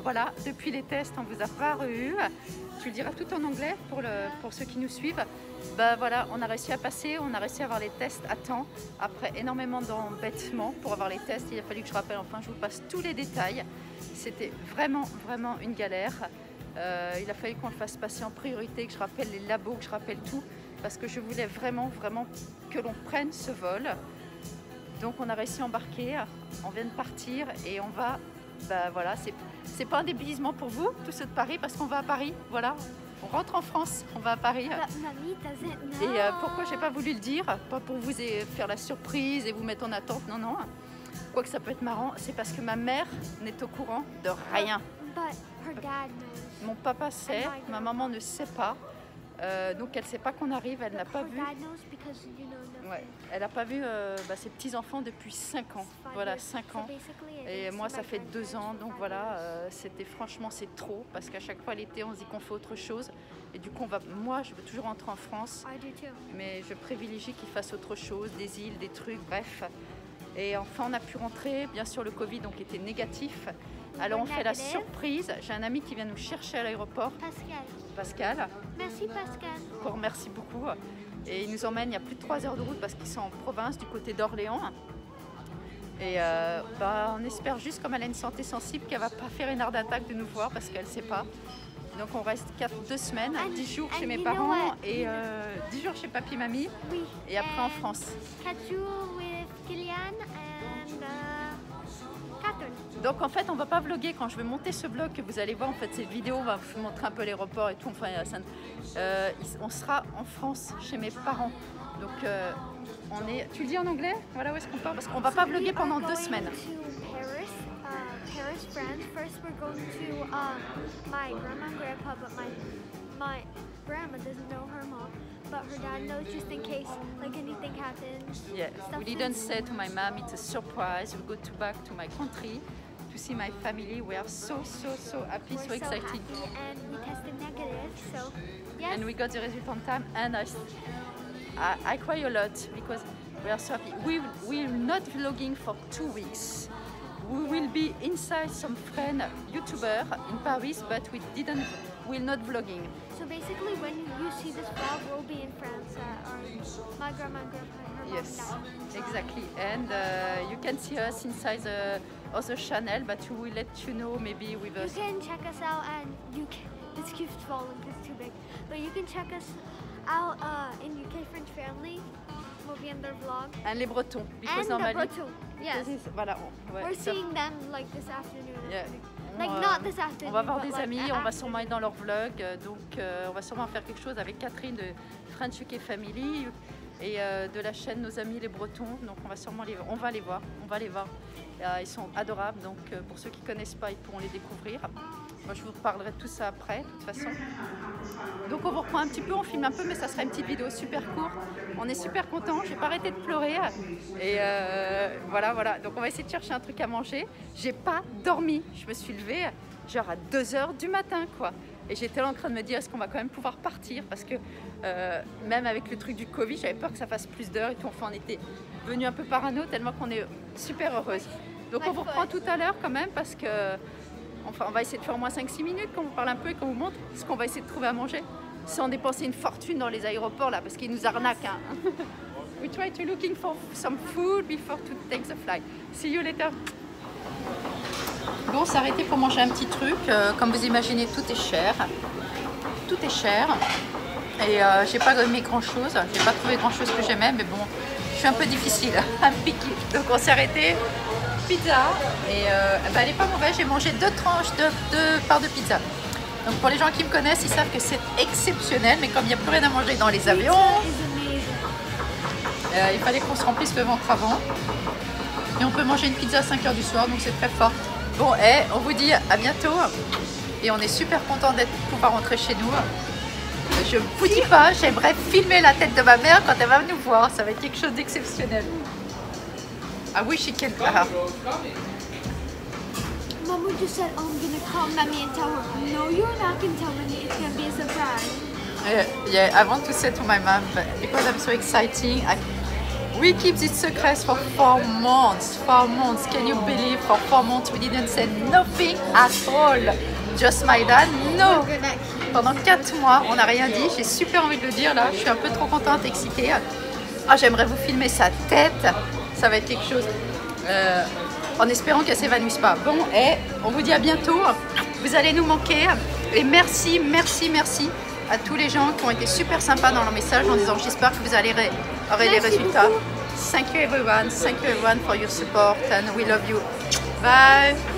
voilà, depuis les tests, on vous a pas eu. Tu le diras tout en anglais pour ceux qui nous suivent. Bah voilà, on a réussi à passer, on a réussi à avoir les tests à temps. Après énormément d'embêtements pour avoir les tests, il a fallu que je rappelle, enfin je vous passe tous les détails. C'était vraiment une galère. Il a fallu qu'on le fasse passer en priorité, que je rappelle les labos, que je rappelle tout, parce que je voulais vraiment que l'on prenne ce vol. Donc on a réussi à embarquer, on vient de partir et on va, bah voilà, c'est pas un débilisement pour vous, tous ceux de Paris, parce qu'on va à Paris, voilà. On rentre en France, on va à Paris. Et pourquoi j'ai pas voulu le dire? Pas pour vous faire la surprise et vous mettre en attente, non. Quoique ça peut être marrant, c'est parce que ma mère n'est au courant de rien. Mon papa sait, ma maman ne sait pas. Donc elle ne sait pas qu'on arrive, elle n'a pas vu. Ouais, elle n'a pas vu ses petits-enfants depuis 5 ans. Voilà, 5 ans. Et moi, ça fait 2 ans. Donc voilà, franchement, c'est trop. Parce qu'à chaque fois, l'été, on se dit qu'on fait autre chose. Et du coup, moi, je veux toujours rentrer en France. Mais je privilégie qu'ils fassent autre chose, des îles, des trucs, bref. Et enfin, on a pu rentrer. Bien sûr, le Covid donc, était négatif. Alors, on fait la surprise. J'ai un ami qui vient nous chercher à l'aéroport. Pascal. Merci Pascal. Merci beaucoup. Et il nous emmène, il y a plus de 3 heures de route parce qu'ils sont en province, du côté d'Orléans. Et on espère juste, comme elle a une santé sensible, qu'elle ne va pas faire une heure d'attaque de nous voir parce qu'elle ne sait pas. Donc on reste 2 semaines, 10 jours chez mes parents et 10 jours chez papy, mamie. Oui. Et après en France. 4 jours avec Kylian et Catherine. Donc en fait on va pas vlogger quand je vais monter ce vlog que vous allez voir, en fait cette vidéo, on va vous montrer un peu l'aéroport et tout, enfin on sera en France chez mes parents. Donc tu le dis en anglais? Voilà où est-ce qu'on part, parce qu'on va pas vlogger pendant 2 semaines. Paris, France. First we're going to my grandma and grandpa, but my grandma doesn't know her mom, but her dad knows just in case like anything happens. Yeah, we didn't say to my mom, it's a surprise. We go back to my country to see my family. We are so happy, so excited. Happy, and we tested negative, so yes. And we got the result on time, and I cry a lot because we are so happy. We're not vlogging for 2 weeks. We will be inside some friend YouTuber in Paris, but we're not vlogging. So basically, when you see this vlog, we'll be in France, or my grandma and grandpa and her mom. Yes, exactly. And you can see us inside the other channel, but we will let you know maybe with us. You can check us out, and this keeps falling because it's too big. But you can check us out in UK French Family. Will be in their vlog. And les Bretons, because and normally. the Bretons, yes. Voilà, We're seeing them like this afternoon. Yeah. Like not this afternoon. On va voir des like amis, on va sûrement être dans leur vlog, donc on va sûrement faire quelque chose avec Catherine de French UK Family et de la chaîne Nos Amis les Bretons. Donc on va sûrement on va les voir. Ils sont adorables, donc pour ceux qui ne connaissent pas, ils pourront les découvrir. Moi, je vous parlerai de tout ça après, de toute façon. Donc on vous reprend un petit peu, on filme un peu, mais ça sera une petite vidéo super courte. On est super contents, j'ai pas arrêté de pleurer. Et voilà. Donc on va essayer de chercher un truc à manger. J'ai pas dormi, je me suis levée genre à 2 h du matin, quoi. Et j'étais là en train de me dire, est-ce qu'on va quand même pouvoir partir? Parce que même avec le truc du Covid, j'avais peur que ça fasse plus d'heures et tout. Enfin, on était venu un peu parano tellement qu'on est super heureuse. Donc on vous reprend tout à l'heure quand même parce que on va essayer de faire au moins 5-6 minutes qu'on vous parle un peu et qu'on vous montre ce qu'on va essayer de trouver à manger sans dépenser une fortune dans les aéroports là parce qu'ils nous arnaquent. Hein. We try to looking for some food before to take the flight. See you later. Bon, on s'est arrêté pour manger un petit truc. Comme vous imaginez, tout est cher. Tout est cher. Et j'ai pas aimé grand chose. J'ai pas trouvé grand chose que j'aimais, mais bon, je suis un peu difficile, un picky. Donc on s'est arrêté. Pizza. Et elle est pas mauvaise. J'ai mangé 2 tranches, 2 parts de pizza. Donc pour les gens qui me connaissent, ils savent que c'est exceptionnel. Mais comme il n'y a plus rien à manger dans les avions, il fallait qu'on se remplisse le ventre avant. Et on peut manger une pizza à 5 h du soir, donc c'est très fort. Bon, on vous dit à bientôt. Et on est super content de pouvoir rentrer chez nous. Je vous dis pas, j'aimerais filmer la tête de ma mère quand elle va nous voir. Ça va être quelque chose d'exceptionnel. I wish she can. Mama just said, I'm gonna call Mommy and tell her. No, you're not gonna tell Mommy. It's gonna be a surprise. Yeah, I want to say to my mom, but because I'm so exciting, We keep this secret for 4 months. 4 months. Can you believe? For 4 months we didn't say nothing at all. Just my dad, no. Pendant 4 mois, on n'a rien dit. J'ai super envie de le dire là. Je suis un peu trop contente, excitée. Ah, j'aimerais vous filmer sa tête. Ça va être quelque chose. En espérant qu'elle ne s'évanouisse pas. Bon, et on vous dit à bientôt. Vous allez nous manquer. Et merci, merci, merci à tous les gens qui ont été super sympas dans leur message en disant j'espère que vous aurez les résultats. Thank you everyone for your support and we love you. Bye.